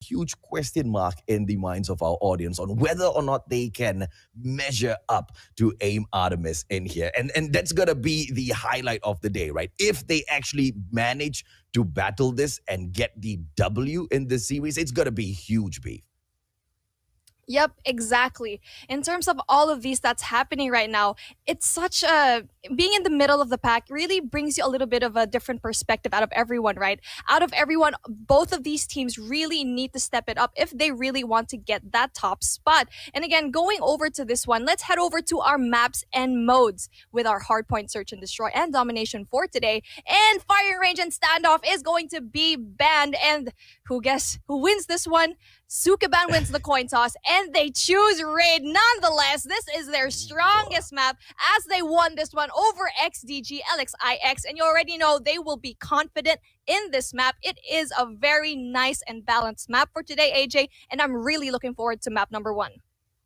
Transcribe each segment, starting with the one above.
Huge question mark in the minds of our audience on whether or not they can measure up to AIM Artemis in here. And that's going to be the highlight of the day, right? If they actually manage to battle this and get the W in this series, it's going to be huge, beef. Yep, exactly. In terms of all of these that's happening right now, it's such a being in the middle of the pack really brings you a little bit of a different perspective out of everyone, right? Out of everyone, both of these teams really need to step it up if they really want to get that top spot. And again, going over to this one, let's head over to our maps and modes with our hardpoint search and destroy and domination for today. And firing range and standoff is going to be banned. And who wins this one? SUKEBAN wins the coin toss, and they choose Raid. Nonetheless, this is their strongest map as they won this one over XDG LXIX, and you already know they will be confident in this map. It is a very nice and balanced map for today, AJ, and I'm really looking forward to map number 1.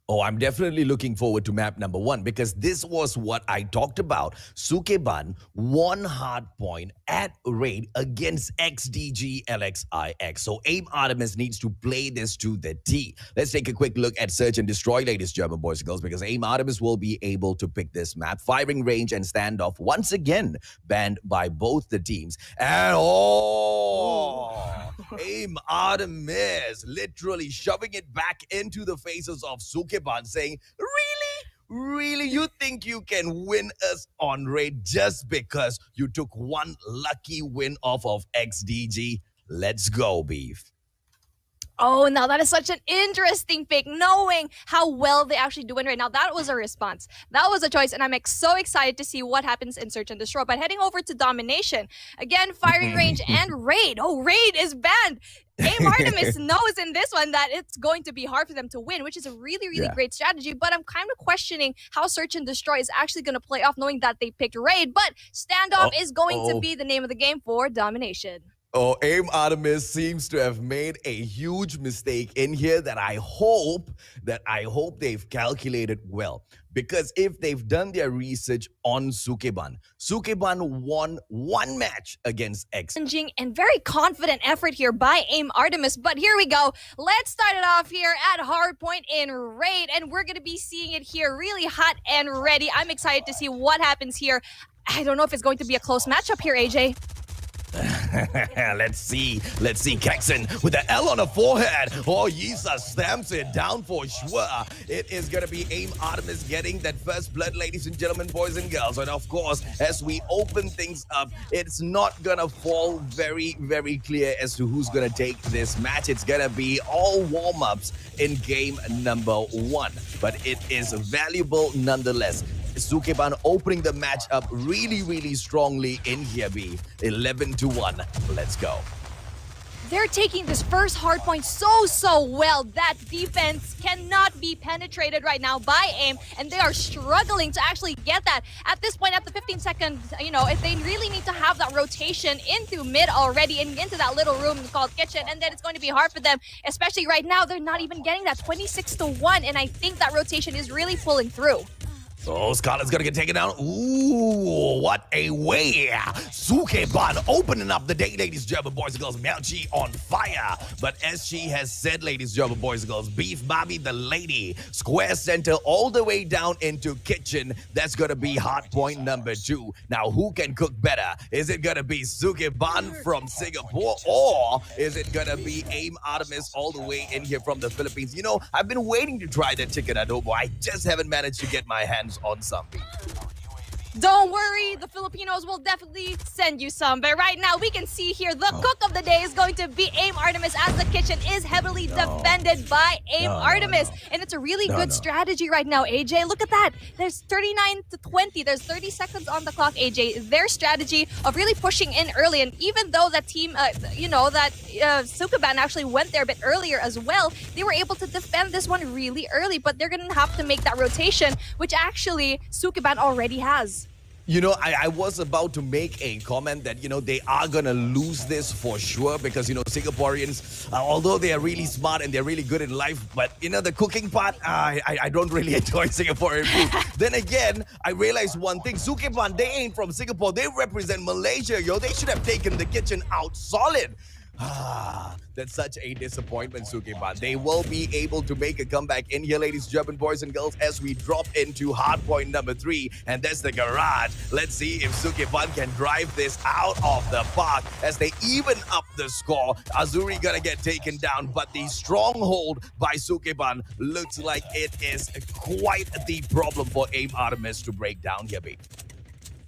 Oh, I'm definitely looking forward to map number 1 because this was what I talked about. SUKEBAN won hardpoint at Raid against XDG LXIX. So AIM Artemis needs to play this to the T. Let's take a quick look at search and destroy, ladies, German boys and girls, because AIM Artemis will be able to pick this map. Firing range and standoff once again banned by both the teams. And AIM Artemis literally shoving it back into the faces of SUKEBAN, saying, Really? You think you can win us on Raid just because you took one lucky win off of XDG? Let's go, beef. Oh, now that is such an interesting pick, knowing how well they actually doing right now. That was a response. That was a choice, and I'm so excited to see what happens in Search and Destroy. But heading over to Domination, again, firing range and Raid. Oh, Raid is banned. AIM Artemis knows in this one that it's going to be hard for them to win, which is a really, really great strategy. But I'm kind of questioning how Search and Destroy is actually going to play off, knowing that they picked Raid. But Standoff is going to be the name of the game for Domination. Oh, AIM Artemis seems to have made a huge mistake in here that I hope they've calculated well. Because if they've done their research on SUKEBAN won one match against X. And very confident effort here by AIM Artemis. But here we go. Let's start it off here at hardpoint in Raid. And we're going to be seeing it here really hot and ready. I'm excited to see what happens here. I don't know if it's going to be a close matchup here, AJ. Let's see. Kexen with the L on the forehead. Oh, Yisa stamps it down for sure. It is going to be AIM Artemis getting that first blood, ladies and gentlemen, boys and girls. And of course, as we open things up, it's not going to fall very, very clear as to who's going to take this match. It's going to be all warm-ups in game number 1. But it is valuable nonetheless. SUKEBAN opening the match up really, really strongly in here, beef. 11-1. Let's go. They're taking this first hardpoint so well. That defense cannot be penetrated right now by AIM, and they are struggling to actually get that. At this point, at the 15 seconds, if they really need to have that rotation into mid already and into that little room called kitchen, and then it's going to be hard for them, especially right now. They're not even getting that 26-1, and I think that rotation is really pulling through. Oh, Scarlet's gonna get taken down. Ooh, what a way. SUKEBAN opening up the day, ladies, German boys and girls. Melchi on fire. But as she has said, ladies, German boys and girls, Beef Bobby the lady, square center all the way down into kitchen. That's gonna be hard point number 2. Now, who can cook better? Is it gonna be SUKEBAN from Singapore, or is it gonna be AIM Artemis all the way in here from the Philippines? I've been waiting to try that chicken adobo. I just haven't managed to get my hands on something. Don't worry, the Filipinos will definitely send you some. But right now, we can see here the cook of the day is going to be AIM Artemis, as the kitchen is heavily defended by AIM Artemis. And it's a really good strategy right now, AJ. Look at that. There's 39-20. There's 30 seconds on the clock, AJ. Their strategy of really pushing in early. And even though that team, SUKEBAN actually went there a bit earlier as well, they were able to defend this one really early. But they're going to have to make that rotation, which actually SUKEBAN already has. You know, I was about to make a comment that, they are going to lose this for sure because, Singaporeans, although they are really smart and they're really good in life, but, the cooking part, I don't really enjoy Singaporean food. Then again, I realized one thing. SUKEBAN, they ain't from Singapore. They represent Malaysia, yo. They should have taken the kitchen out solid. That's such a disappointment, SUKEBAN. They will be able to make a comeback in here, ladies, German boys and girls, as we drop into hardpoint number 3, and that's the garage. Let's see if SUKEBAN can drive this out of the park as they even up the score. Azuri gonna get taken down, but the stronghold by SUKEBAN looks like it is quite the problem for AIM ARTEMIS to break down here, babe.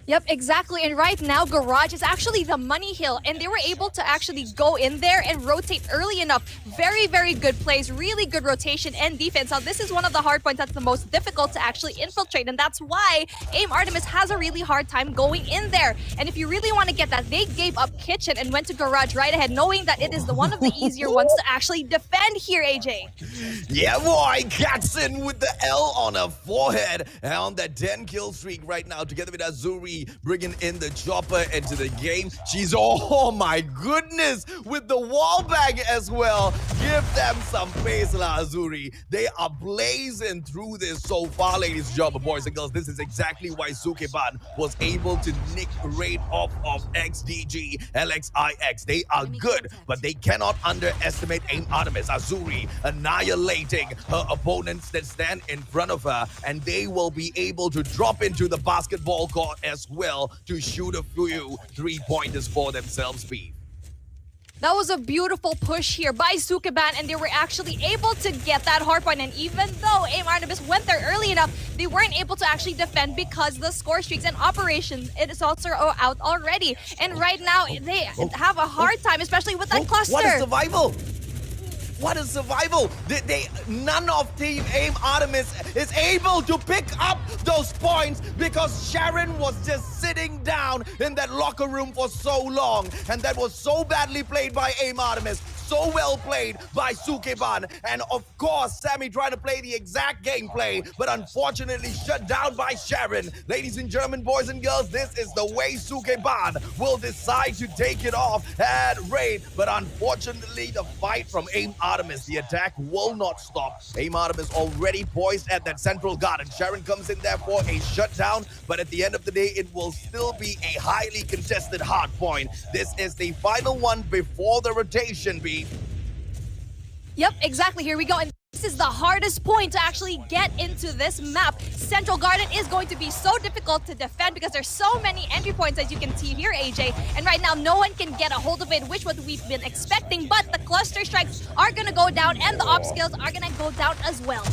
Yep, exactly. And right now, Garage is actually the money hill, and they were able to actually go in there and rotate early enough. Very, very good plays, really good rotation and defense. Now, this is one of the hard points that's the most difficult to actually infiltrate, and that's why AIM ARTEMIS has a really hard time going in there. And if you really want to get that, they gave up Kitchen and went to Garage right ahead, knowing that it is one of the easier ones to actually defend here, AJ. Yeah, boy, Jackson with the L on her forehead on that 10-kill streak right now, together with Azuri bringing in the chopper into the game. She's, oh my goodness, with the wall bag as well. Give them some pace, La Azuri. They are blazing through this so far, ladies and gentlemen, boys and girls. This is exactly why SUKEBAN was able to nick rate off of XDG, LXIX. They are good, but they cannot underestimate AIM ARTEMIS. Azuri annihilating her opponents that stand in front of her, and they will be able to drop into the basketball court as well to shoot a few 3-pointers for themselves, Beef. That was a beautiful push here by SUKEBAN, and they were actually able to get that hardpoint. And even though AIM ARTEMIS went there early enough, they weren't able to actually defend because the score streaks and operations, it is also out already. And right now, they have a hard time, especially with that cluster. What is survival? What is survival? None of Team AIM ARTEMIS is able to pick up those points because Sharon was just sitting down in that locker room for so long. And that was so badly played by AIM ARTEMIS. So well played by SUKEBAN. And of course, Sammy trying to play the exact gameplay, but unfortunately shut down by Sharon. Ladies and gentlemen, boys and girls, this is the way SUKEBAN will decide to take it off at Raid. But unfortunately, the fight from AIM ARTEMIS, the attack will not stop. AIM ARTEMIS already poised at that central garden. Sharon comes in there for a shutdown, but at the end of the day, it will still be a highly contested hard point. This is the final one before the rotation, B. Yep, exactly. Here we go. And this is the hardest point to actually get into this map. Central Garden is going to be so difficult to defend because there's so many entry points, as you can see here, AJ. And right now, no one can get a hold of it, which what we've been expecting. But the cluster strikes are going to go down, and the op skills are going to go down as well.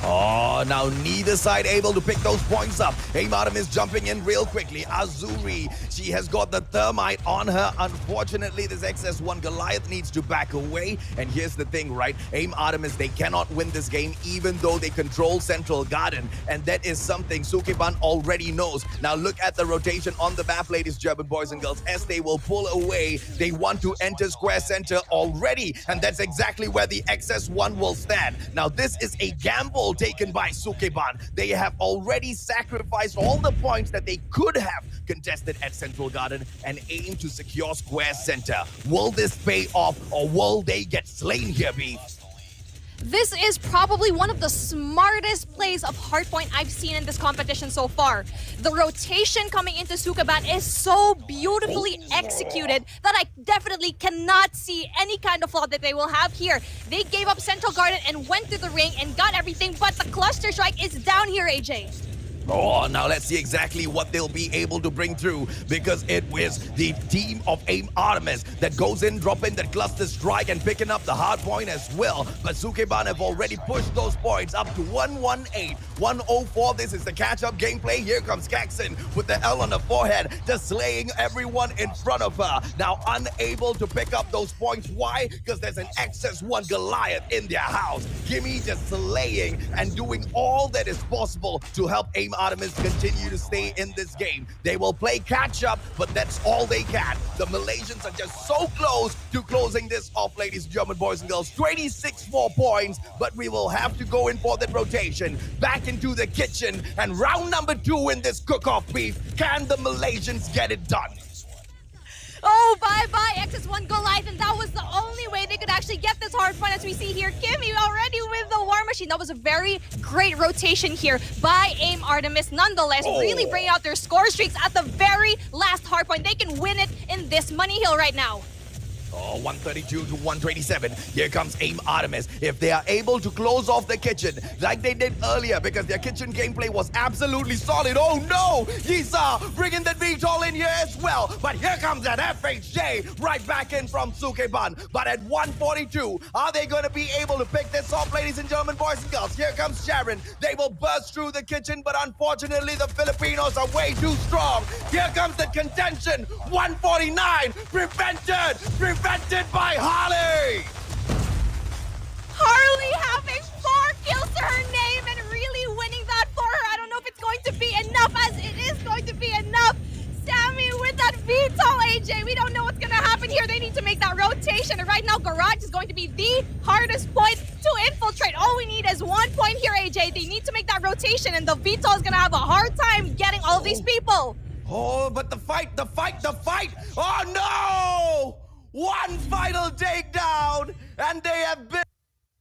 Oh, now neither side able to pick those points up. AIM ARTEMIS jumping in real quickly. Azuri, she has got the thermite on her. Unfortunately, this XS1 Goliath needs to back away. And here's the thing, right? AIM ARTEMIS, they cannot win this game even though they control Central Garden. And that is something SUKEBAN already knows. Now look at the rotation on the map, ladies, German boys and girls. As they will pull away, they want to enter Square Center already. And that's exactly where the XS1 will stand. Now this is a gamble taken by SUKEBAN. They have already sacrificed all the points that they could have contested at Central Garden and aim to secure Square Center. Will this pay off or will they get slain here, B? This is probably one of the smartest plays of hardpoint I've seen in this competition so far. The rotation coming into SUKEBAN is so beautifully executed that I definitely cannot see any kind of flaw that they will have here. They gave up Central Garden and went through the ring and got everything, but the cluster strike is down here, AJ. Oh, now let's see exactly what they'll be able to bring through, because it was the team of AIM ARTEMIS that goes in, dropping that cluster strike and picking up the hard point as well. But SUKEBAN have already pushed those points up to 118, 104. This is the catch-up gameplay. Here comes Jackson with the L on the forehead, just slaying everyone in front of her. Now unable to pick up those points. Why? Because there's an XS1 Goliath in their house. Gimme just slaying and doing all that is possible to help AIM AIM Artemis continue to stay in this game. They will play catch up, but that's all they can. The Malaysians are just so close to closing this off, ladies and gentlemen, boys and girls. 26 more points, but we will have to go in for that rotation. Back into the kitchen, and round number 2 in this cook-off beef. Can the Malaysians get it done? Oh, bye-bye, XS1 Goliath, and that was the only way they could actually get this hard point, as we see here. Kimmy already with the War Machine. That was a very great rotation here by AIM Artemis. Nonetheless, really bringing out their score streaks at the very last hard point. They can win it in this Money Hill right now. Oh, 132 to 127. Here comes AIM Artemis. If they are able to close off the kitchen like they did earlier, because their kitchen gameplay was absolutely solid. Oh no! Yisa bringing that VTOL in here as well. But here comes that FHJ right back in from SUKEBAN. But at 142, are they going to be able to pick this off, ladies and gentlemen, boys and girls? Here comes Sharon. They will burst through the kitchen, but unfortunately the Filipinos are way too strong. Here comes the contention. 149 prevented by Harley! Harley having 4 kills to her name and really winning that for her. I don't know if it's going to be enough, as it is going to be enough. Sammy with that VTOL, AJ. We don't know what's going to happen here. They need to make that rotation. And right now, Garage is going to be the hardest point to infiltrate. All we need is 1 point here, AJ. They need to make that rotation, and the VTOL is going to have a hard time getting all of these people. Oh, but the fight! Oh no! One final takedown, and they have been...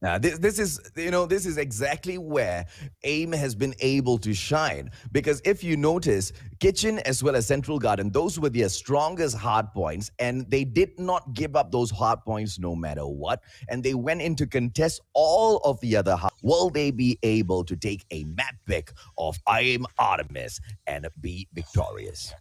Now, this is exactly where AIM has been able to shine. Because if you notice, Kitchen as well as Central Garden, those were their strongest hard points, and they did not give up those hard points no matter what. And they went in to contest all of the other hard. Will they be able to take a map pick of AIM Artemis and be victorious?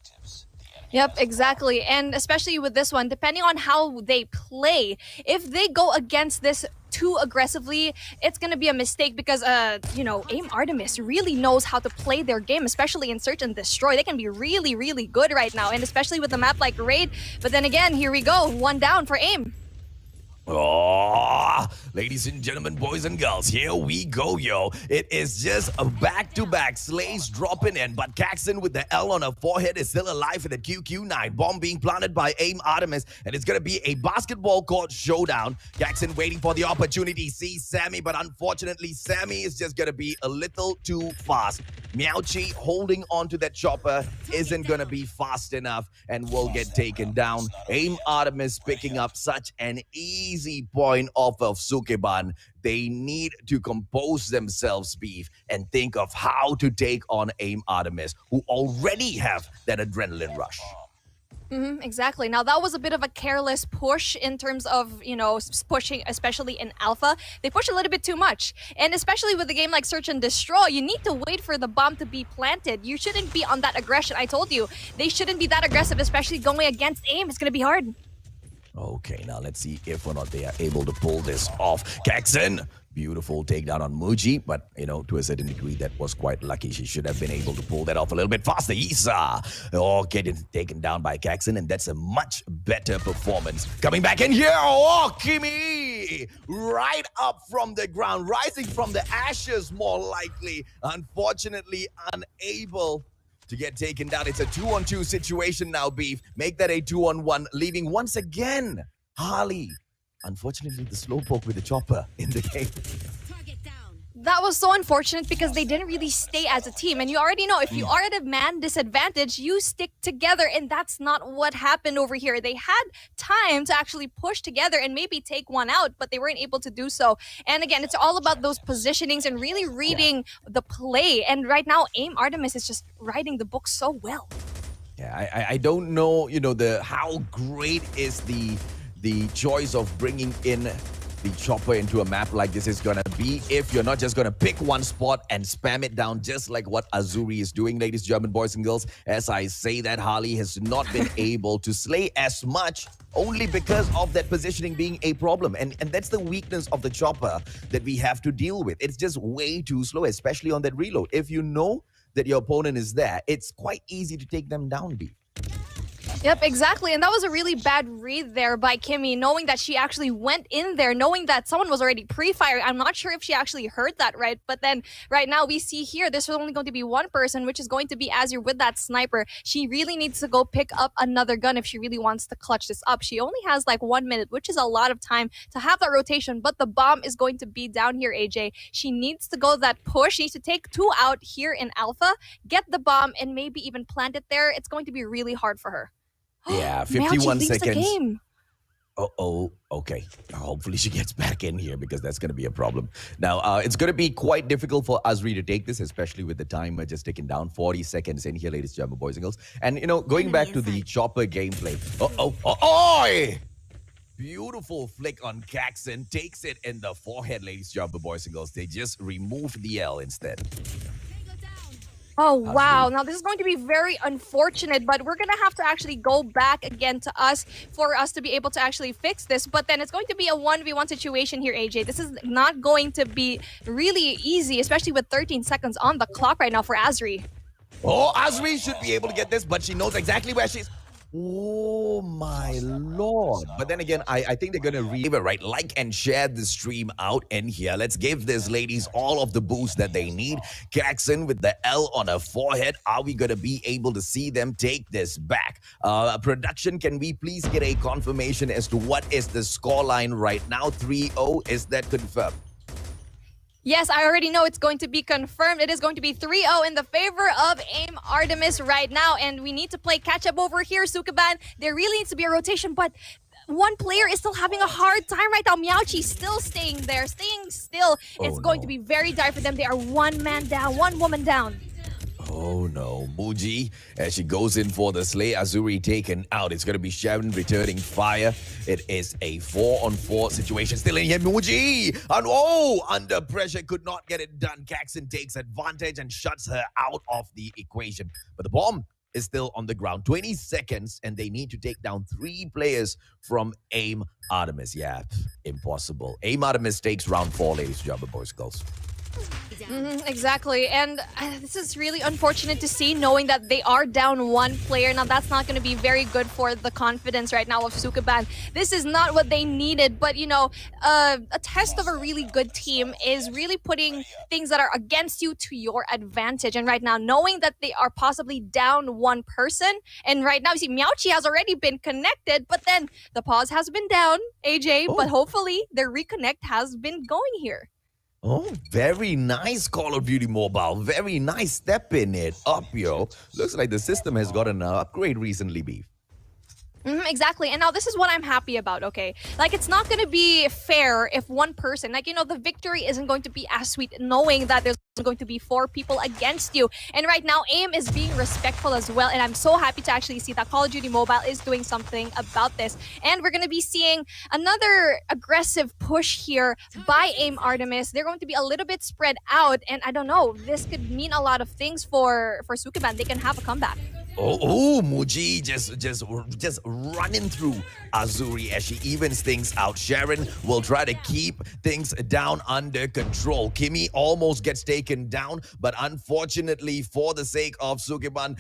Yep, exactly. And especially with this one, depending on how they play, if they go against this too aggressively, it's going to be a mistake because, AIM Artemis really knows how to play their game, especially in Search and Destroy. They can be really, really good right now, and especially with a map like Raid. But then again, here we go. 1 down for AIM. Oh, ladies and gentlemen, boys and girls, here we go, yo. It is just a back-to-back slays dropping in, but Caxton with the L on her forehead is still alive with a QQ9. Bomb being planted by AIM Artemis, and it's going to be a basketball court showdown. Caxton waiting for the opportunity, sees Sammy, but unfortunately, Sammy is just going to be a little too fast. Meowchi holding on to that chopper isn't going to be fast enough and will get taken down. AIM Artemis picking up such an easy point off of SUKEBAN. They need to compose themselves, Beef, and think of how to take on AIM Artemis, who already have that adrenaline rush. Exactly. Now, that was a bit of a careless push in terms of, pushing, especially in Alpha. They push a little bit too much. And especially with a game like Search and Destroy, you need to wait for the bomb to be planted. You shouldn't be on that aggression. I told you, they shouldn't be that aggressive, especially going against AIM. It's going to be hard. Okay, now let's see if or not they are able to pull this off. Caxton, beautiful takedown on Muji, but, to a certain degree, that was quite lucky. She should have been able to pull that off a little bit faster. Isa, getting taken down by Caxton, and that's a much better performance. Coming back in here, Kimmy, right up from the ground, rising from the ashes, more likely. Unfortunately, unable to get taken down. It's a 2-on-2 situation now, Beef. Make that a 2-on-1, leaving once again Harley. Unfortunately, the slowpoke with the chopper in the game. That was so unfortunate because they didn't really stay as a team. And you already know, if you are at a man disadvantage, you stick together. And that's not what happened over here. They had time to actually push together and maybe take one out, but they weren't able to do so. And again, it's all about those positionings and really reading the play. And right now, AIM Artemis is just writing the book so well. Yeah, I don't know, how great is the choice of bringing in the chopper into a map like this is gonna be if you're not just gonna pick one spot and spam it down just like what Azuri is doing, ladies, German boys and girls. As I say that, Harley has not been able to slay as much only because of that positioning being a problem. And that's the weakness of the chopper that we have to deal with. It's just way too slow, especially on that reload. If you know that your opponent is there, it's quite easy to take them down, B. Yep, exactly. And that was a really bad read there by Kimmy, knowing that she actually went in there, knowing that someone was already pre-firing. I'm not sure if she actually heard that right. But then right now we see here, there's only going to be one person, which is going to be Azure with that sniper. She really needs to go pick up another gun if she really wants to clutch this up. She only has like 1 minute, which is a lot of time to have that rotation. But the bomb is going to be down here, AJ. She needs to go that push. She needs to take 2 out here in Alpha, get the bomb, and maybe even plant it there. It's going to be really hard for her. Yeah, Miaochi 51 leaves the seconds. game. Oh, okay. Hopefully she gets back in here because that's going to be a problem. Now, it's going to be quite difficult for Azri to take this, especially with the timer just ticking down. 40 seconds in here, ladies and gentlemen, boys and girls. And, you know, going back to the chopper gameplay. Oh! Beautiful flick on Caxon. Takes it in the forehead, ladies and gentlemen, boys and girls. They just removed the L instead. Oh, wow. Now, this is going to be very unfortunate, but we're going to have to actually go back again to us for us to be able to actually fix this. But then it's going to be a 1v1 situation here, AJ. This is not going to be really easy, especially with 13 seconds on the clock right now for Azri. Oh, Azri should be able to get this, but she knows exactly where she's. Oh my lord. But then again, I think they're gonna leave it, right? Like and share the stream out in here. Let's give these ladies all of the boost that they need. Caxon with the L on her forehead. Are we gonna be able to see them take this back? Production, can we please get a confirmation as to what is the scoreline right now? 3-0, is that confirmed? Yes, I already know it's going to be confirmed. It is going to be 3-0 in the favor of AIM Artemis right now. And we need to play catch-up over here, SUKEBAN. There really needs to be a rotation, but one player is still having a hard time right now. Miaochi still staying there, staying still. It's going to be very dire for them. They are one man down, one woman down. Oh no, Muji, as she goes in for the slay, Azuri taken out. It's going to be Sharon returning fire. It is a 4-on-4 situation. Still in here, Muji. And under pressure, could not get it done. Caxon takes advantage and shuts her out of the equation. But the bomb is still on the ground. 20 seconds, and they need to take down 3 players from AIM Artemis. Yeah, impossible. AIM Artemis takes round 4, ladies and gentlemen, boys and girls. Exactly, and this is really unfortunate to see, knowing that they are down 1 player. Now, that's not going to be very good for the confidence right now of SUKEBAN. This is not what they needed, but, you know, a test of a really good team is really putting things that are against you to your advantage. And right now, knowing that they are possibly down 1 person, and right now, you see, Miaochi has already been connected, but then the pause has been down, AJ, but hopefully their reconnect has been going here. Oh, very nice Call of Duty Mobile. Very nice stepping it up, yo. Looks like the system has gotten an upgrade recently, Beef. Exactly. And now this is what I'm happy about, okay? Like, it's not going to be fair if one person, like, you know, the victory isn't going to be as sweet knowing that there's going to be 4 people against you. And right now, AIM is being respectful as well. And I'm so happy to actually see that Call of Duty Mobile is doing something about this. And we're going to be seeing another aggressive push here by AIM Artemis. They're going to be a little bit spread out. And I don't know, this could mean a lot of things for SUKEBAN. They can have a comeback. Muji just running through Azuri as she evens things out. Sharon will try to keep things down under control. Kimmy almost gets taken down, but unfortunately for the sake of SUKEBAN,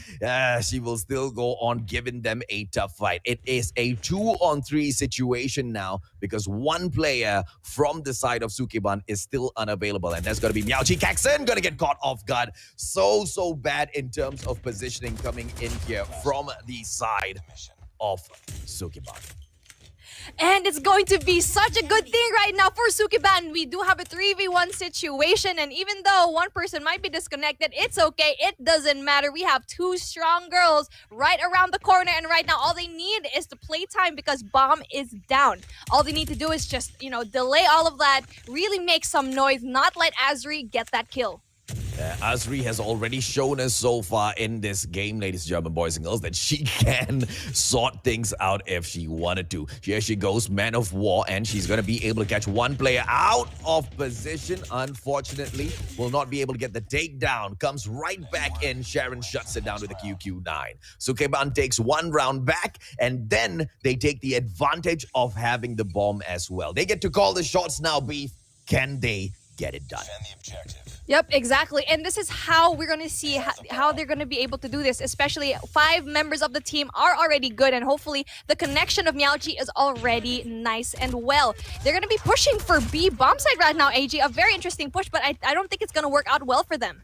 she will still go on giving them a tough fight. It is a 2-on-3 situation now because 1 player from the side of SUKEBAN is still unavailable, and that's going to be Miaochi. Caxon going to get caught off guard. So bad in terms of positioning coming in here from the side of SUKEBAN. And it's going to be such a good thing right now for SUKEBAN. We do have a 3v1 situation, and even though 1 person might be disconnected, it's okay. It doesn't matter. We have 2 strong girls right around the corner, and right now all they need is to play time because bomb is down. All they need to do is just, you know, delay all of that, really make some noise, not let Azri get that kill. Azri has already shown us so far in this game, ladies and gentlemen, boys and girls, that she can sort things out if she wanted to. Here she goes, Man of War, and she's going to be able to catch 1 player out of position. Unfortunately, will not be able to get the takedown. Comes right back in. Sharon shuts it down with a QQ9. SUKEBAN takes 1 round back, and then they take the advantage of having the bomb as well. They get to call the shots now, Beef. Can they get it done. Yep, exactly. And this is how we're going to see how they're going to be able to do this. Especially 5 members of the team are already good, and hopefully the connection of Miaoji is already nice and well. They're going to be pushing for B bomb site right now, AJ. A very interesting push, but I don't think it's going to work out well for them.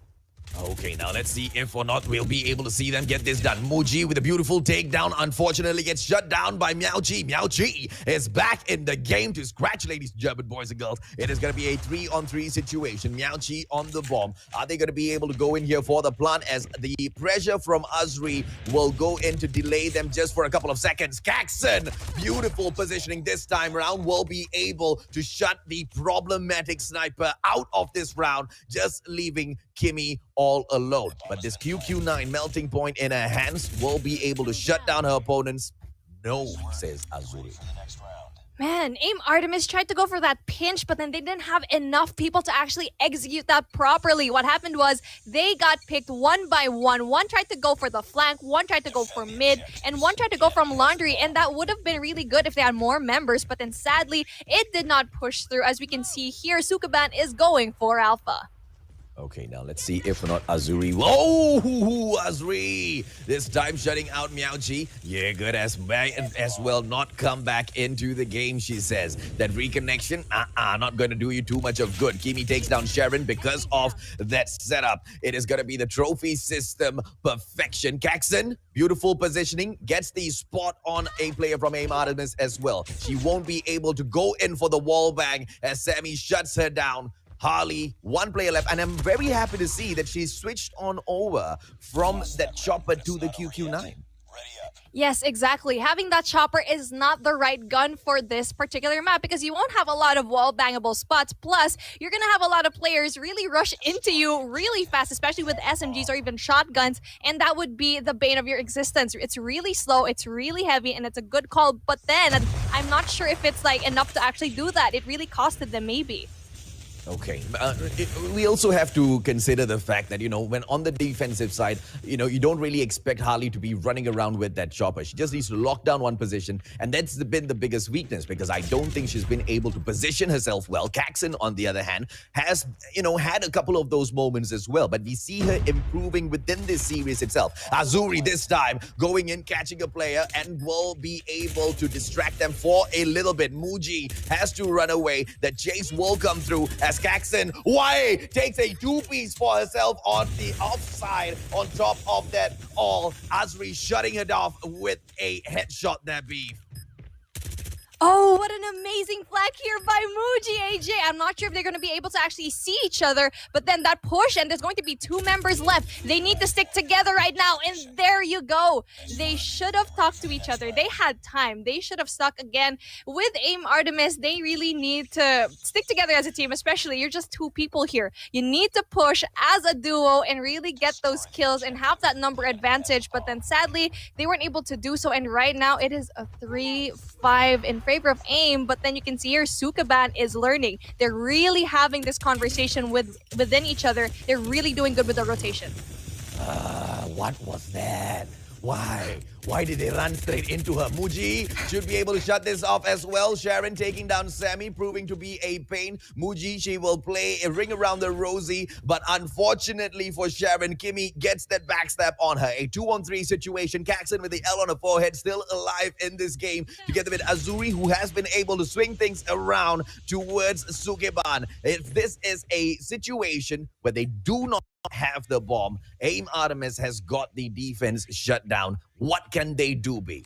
Okay, now let's see if or not we'll be able to see them get this done. Muji with a beautiful takedown, unfortunately gets shut down by Miaoji. Miaoji is back in the game to scratch, ladies and gentlemen, boys and girls. It is going to be a 3-on-3 situation. Miaoji on the bomb. Are they going to be able to go in here for the plant, as the pressure from Azri will go in to delay them just for a couple of seconds? Kaxon, beautiful positioning this time around, will be able to shut the problematic sniper out of this round, just leaving Kimmy all alone. But this QQ9 melting point in her hands will be able to shut down her opponents. No, says Azuri. Man, AIM Artemis tried to go for that pinch, but then they didn't have enough people to actually execute that properly. What happened was they got picked one by one. One tried to go for the flank, one tried to go for mid, and one tried to go from laundry. And that would have been really good if they had more members. But then sadly, it did not push through. As we can see here, SUKEBAN is going for Alpha. Okay, now let's see if or not Azuri. Whoa, Azuri! This time shutting out Miaoji. Yeah, good as well not come back into the game, she says. That reconnection, not going to do you too much of good. Kimi takes down Sharon because of that setup. It is going to be the trophy system perfection. Kaxon, beautiful positioning, gets the spot on a player from AIM Artemis as well. She won't be able to go in for the wall bang as Sammy shuts her down. Harley, 1 player left, and I'm very happy to see that she's switched on over from that chopper to the QQ9. Yes, exactly. Having that chopper is not the right gun for this particular map because you won't have a lot of wall bangable spots. Plus, you're going to have a lot of players really rush into you really fast, especially with SMGs or even shotguns, and that would be the bane of your existence. It's really slow, it's really heavy, and it's a good call, but then I'm not sure if it's like enough to actually do that. It really costed them maybe. Okay, we also have to consider the fact that, when on the defensive side, you don't really expect Harley to be running around with that chopper. She just needs to lock down one position, and that's been the biggest weakness because I don't think she's been able to position herself well. Kaxon, on the other hand, has, had a couple of those moments as well, but we see her improving within this series itself. Azuri this time going in, catching a player, and will be able to distract them for a little bit. Muji has to run away. The chase will come through as Kaxon takes a 2-piece for herself on the offside. On top of that all, Azri shutting it off with a headshot there, beef. Oh, what an amazing flag here by Muji, AJ. I'm not sure if they're going to be able to actually see each other, but then that push, and there's going to be 2 members left. They need to stick together right now, and there you go. They should have talked to each other. They had time. They should have stuck again. With AIM Artemis, they really need to stick together as a team, especially you're just 2 people here. You need to push as a duo and really get those kills and have that number advantage, but then sadly, they weren't able to do so, and right now it is a 3-5 in favor of AIM, but then you can see here SUKEBAN is learning. They're really having this conversation within each other. They're really doing good with the rotation. What was that? Why did they run straight into her? Muji should be able to shut this off as well. Sharon taking down Sammy, proving to be a pain. Muji, she will play a ring around the rosy, but unfortunately for Sharon, Kimmy gets that backstab on her. A 2-on-3 situation. Kaxon with the L on her forehead, still alive in this game, together with Azuri, who has been able to swing things around towards SUKEBAN. If this is a situation where they do not have the bomb, AIM Artemis has got the defense shut down. What can they do, Beef?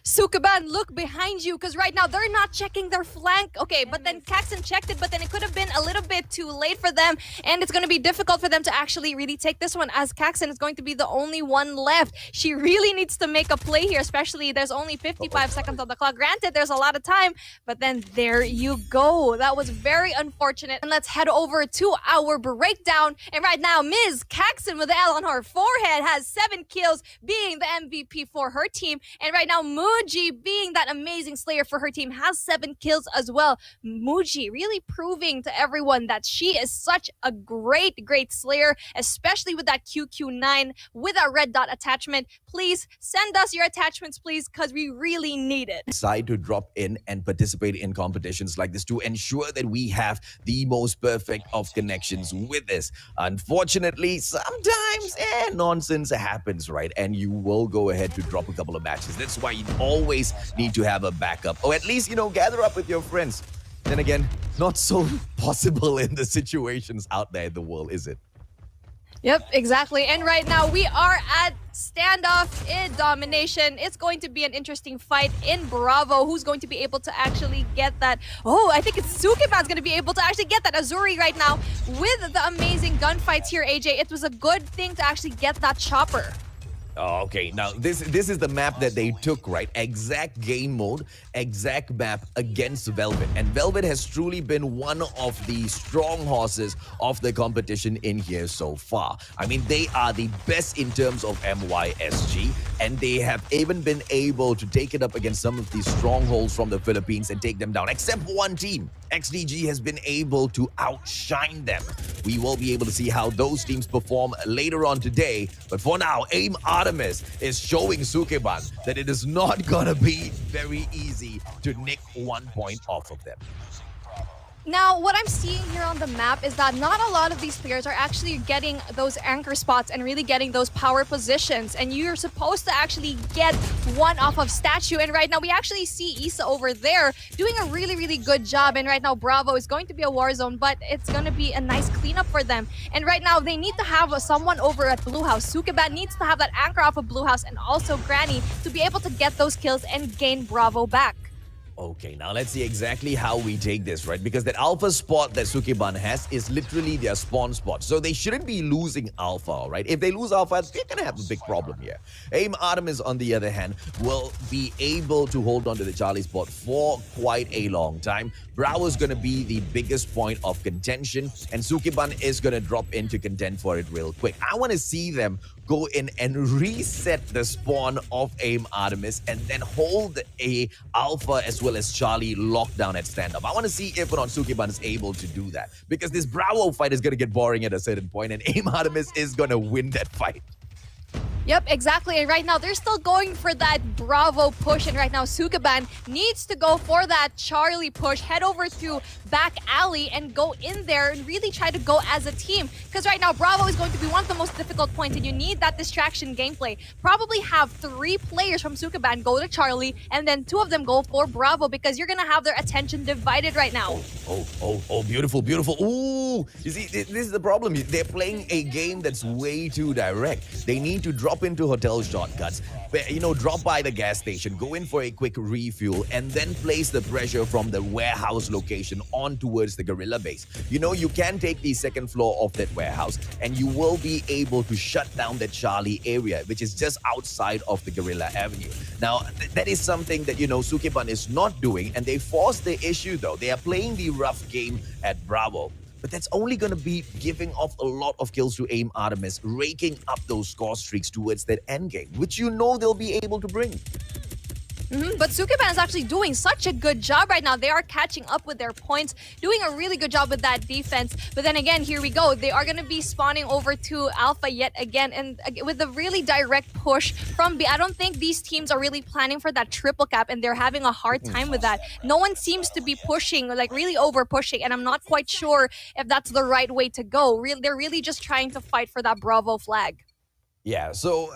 SUKEBAN, look behind you, because right now they're not checking their flank. Okay, but then Kaxon checked it, but then it could have been a little bit too late for them, and it's going to be difficult for them to actually really take this one, as Kaxon is going to be the only one left. She really needs to make a play here, especially there's only 55 seconds on the clock. Granted, there's a lot of time, but then there you go. That was very unfortunate. And let's head over to our breakdown. And right now, Ms. Kaxon with the L on her forehead has 7 kills, being the MVP for her team. And right now, Moon Muji, being that amazing slayer for her team, has 7 kills as well. Muji really proving to everyone that she is such a great slayer, especially with that QQ9 with that red dot attachment. Please send us your attachments, please, because we really need it. Decide to drop in and participate in competitions like this to ensure that we have the most perfect of connections with this. Unfortunately, sometimes nonsense happens, right? And you will go ahead to drop a couple of matches. That's why you always need to have a backup, or at least, gather up with your friends. Then again, not so possible in the situations out there in the world, is it? Yep, exactly. And right now we are at standoff in domination. It's going to be an interesting fight in Bravo. Who's going to be able to actually get that? Oh, I think it's SUKEBAN's going to be able to actually get that. Azuri right now with the amazing gunfights here, AJ. It was a good thing to actually get that chopper. Oh, okay, now this is the map that they took, right? Exact game mode, exact map against Velvet. And Velvet has truly been one of the strong horses of the competition in here so far. I mean, they are the best in terms of MYSG, and they have even been able to take it up against some of these strongholds from the Philippines and take them down, except one team. XDG has been able to outshine them. We will be able to see how those teams perform later on today. But for now, ARTEMIS is showing SUKEBAN that it is not gonna be very easy to nick 1 point off of them. Now, what I'm seeing here on the map is that not a lot of these players are actually getting those anchor spots and really getting those power positions. And you're supposed to actually get one off of Statue. And right now, we actually see Issa over there doing a really good job. And right now, Bravo is going to be a war zone, but it's going to be a nice cleanup for them. And right now, they need to have someone over at Blue House. SUKEBAN needs to have that anchor off of Blue House and also Granny to be able to get those kills and gain Bravo back. Okay, now let's see exactly how we take this, right? Because that alpha spot that SUKEBAN has is literally their spawn spot. So they shouldn't be losing alpha, right? If they lose alpha, they're going to have a big problem here. ARTEMIS, on the other hand, will be able to hold on to the Charlie spot for quite a long time. Bravo is going to be the biggest point of contention, and SUKEBAN is going to drop in to contend for it real quick. I want to see them go in and reset the spawn of ARTEMIS and then hold a alpha as well as Charlie locked down at stand-up. I want to see if or not SUKEBAN is able to do that, because this Bravo fight is going to get boring at a certain point, and ARTEMIS is going to win that fight. Yep, exactly. And right now, they're still going for that Bravo push. And right now, SUKEBAN needs to go for that Charlie push, head over to back alley and go in there and really try to go as a team. Because right now, Bravo is going to be one of the most difficult points, and you need that distraction gameplay. Probably have 3 players from SUKEBAN go to Charlie, and then 2 of them go for Bravo, because you're going to have their attention divided right now. Oh, beautiful. Ooh, you see, this is the problem. They're playing a game that's way too direct. They need to drop into hotel shortcuts, drop by the gas station, go in for a quick refuel, and then place the pressure from the warehouse location on towards the guerrilla base. You can take the second floor of that warehouse, and you will be able to shut down the Charlie area, which is just outside of the Guerrilla Avenue. Now, that is something that, SUKEBAN is not doing, and they forced the issue, though. They are playing the rough game at Bravo. But that's only going to be giving off a lot of kills to ARTEMIS, raking up those score streaks towards that end game, which they'll be able to bring. But SUKEBAN is actually doing such a good job right now. They are catching up with their points, doing a really good job with that defense. But then again, here we go. They are going to be spawning over to Alpha yet again. And with a really direct push from B, I don't think these teams are really planning for that triple cap, and they're having a hard time with that. No one seems to be pushing, like really over pushing. And I'm not quite sure if that's the right way to go. They're really just trying to fight for that Bravo flag. Yeah, so...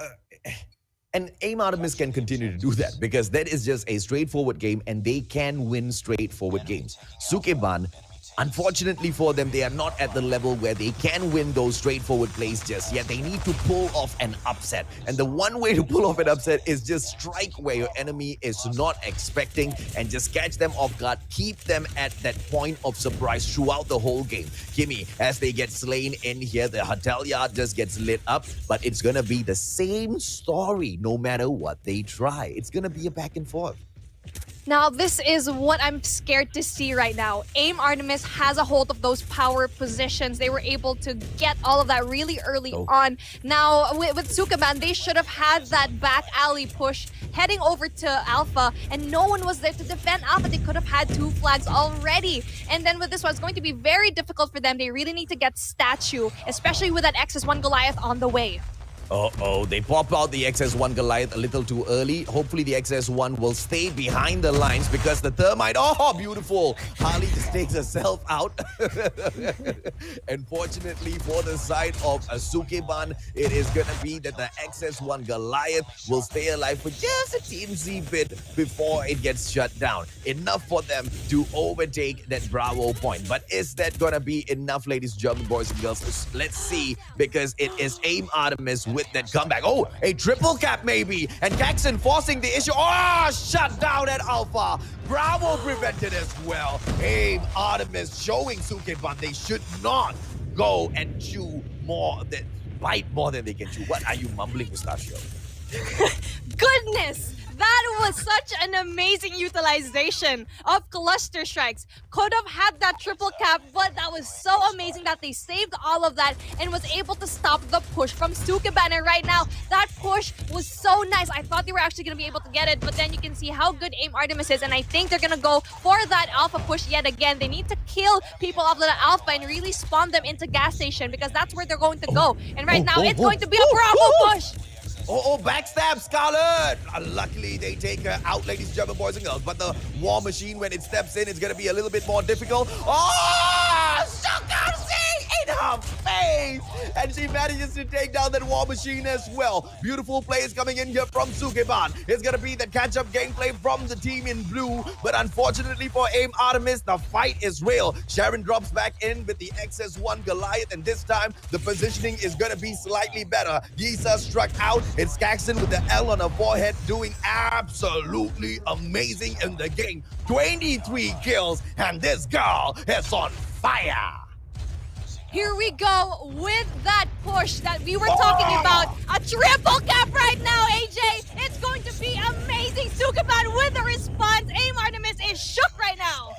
And ARTEMIS can continue to do that, because that is just a straightforward game, and they can win straightforward games. SUKEBAN, unfortunately for them, they are not at the level where they can win those straightforward plays just yet. They need to pull off an upset. And the one way to pull off an upset is just strike where your enemy is not expecting and just catch them off guard. Keep them at that point of surprise throughout the whole game. Kimmy, as they get slain in here, the hotel yard just gets lit up, but it's going to be the same story no matter what they try. It's going to be a back and forth. Now, this is what I'm scared to see right now. AIM Artemis has a hold of those power positions. They were able to get all of that really early on. Now, with SUKEBAN, they should have had that back alley push heading over to Alpha, and no one was there to defend Alpha. They could have had 2 flags already. And then with this one, it's going to be very difficult for them. They really need to get Statue, especially with that XS1 Goliath on the way. Uh-oh, they pop out the XS1 Goliath a little too early. Hopefully the XS1 will stay behind the lines because the Thermite, oh, beautiful. Harley just takes herself out. Unfortunately for the side of SUKEBAN, it is going to be that the XS1 Goliath will stay alive for just a teensy bit before it gets shut down. Enough for them to overtake that Bravo point. But is that going to be enough, ladies and gentlemen, boys and girls? Let's see, because it is AIM Artemis with that comeback. Oh, a triple cap maybe. And Jackson forcing the issue. Oh, shut down at Alpha. Bravo prevented as well. AIM Artemis showing SUKEBAN they should not go and chew more than bite more than they can chew. What are you mumbling, Mustachio? Goodness! That was such an amazing utilization of cluster strikes. Could have had that triple cap, but that was so amazing that they saved all of that and was able to stop the push from SUKEBAN. And right now, that push was so nice. I thought they were actually going to be able to get it, but then you can see how good AIM Artemis is, and I think they're going to go for that alpha push yet again. They need to kill people off the alpha and really spawn them into gas station because that's where they're going to go. And right now, it's going to be a Bravo push. Oh, backstab Scarlet! Luckily, they take her out, ladies and gentlemen, boys and girls. But the War Machine, when it steps in, it's going to be a little bit more difficult. Oh! Sukarsi in her face! And she manages to take down that War Machine as well. Beautiful plays coming in here from SUKEBAN. It's going to be the catch-up gameplay from the team in blue. But unfortunately for AIM Artemis, the fight is real. Sharon drops back in with the XS1 Goliath. And this time, the positioning is going to be slightly better. Yisa struck out. It's Caxton with the L on her forehead doing absolutely amazing in the game. 23 kills, and this girl is on fire. Here we go with that push that we were talking about. A triple cap right now, AJ. It's going to be amazing. SUKEBAN with the response. AIM Artemis is shook right now.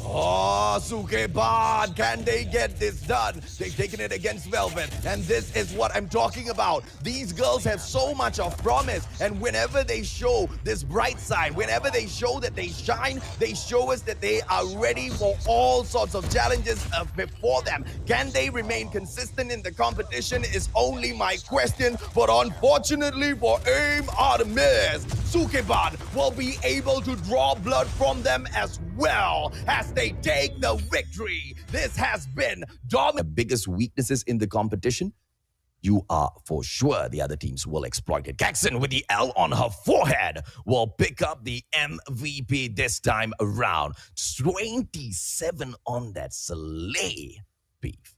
Oh, SUKEBAN, can they get this done? They've taken it against Velvet, and this is what I'm talking about. These girls have so much of promise, and whenever they show this bright side, whenever they show that they shine, they show us that they are ready for all sorts of challenges before them. Can they remain consistent in the competition is only my question, but unfortunately for AIM Artemis, SUKEBAN will be able to draw blood from them as well as they take the victory. This has been the biggest weaknesses in the competition. You are for sure the other teams will exploit it. Caxton with the L on her forehead will pick up the MVP this time around. 27 on that Slay beef.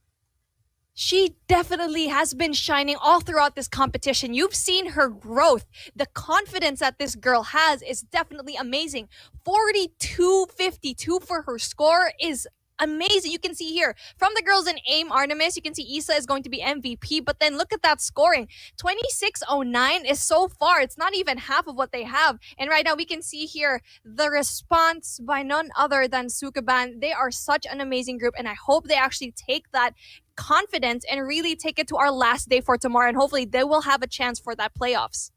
She definitely has been shining all throughout this competition. You've seen her growth. The confidence that this girl has is definitely amazing. 42.52 for her score is amazing. You can see here from the girls in AIM Artemis, you can see Issa is going to be MVP, but then look at that scoring. 26.09 is so far. It's not even half of what they have. And right now we can see here the response by none other than SUKEBAN. They are such an amazing group, and I hope they actually take that confidence and really take it to our last day for tomorrow, and hopefully they will have a chance for that playoffs.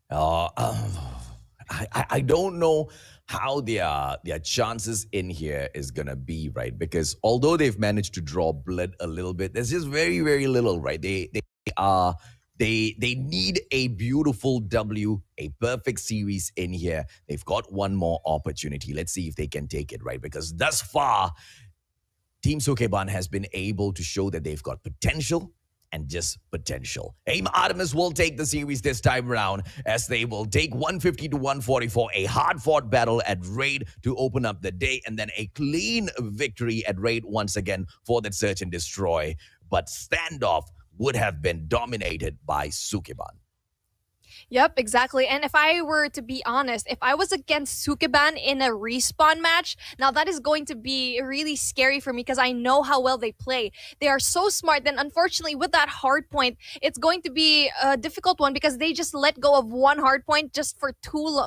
I don't know how their chances in here is gonna be, right? Because although they've managed to draw blood a little bit, there's just very, very little, right? They need a beautiful W, a perfect series in here. They've got one more opportunity. Let's see if they can take it, right? Because thus far, Team SUKEBAN has been able to show that they've got potential and just potential. AIM Artemis will take the series this time around as they will take 150 to 144, a hard-fought battle at Raid to open up the day, and then a clean victory at Raid once again for that search and destroy. But standoff would have been dominated by SUKEBAN. Yep, exactly. And if I were to be honest, if I was against SUKEBAN in a respawn match, now that is going to be really scary for me because I know how well they play. They are so smart. Then unfortunately with that hard point, it's going to be a difficult one because they just let go of one hard point just for too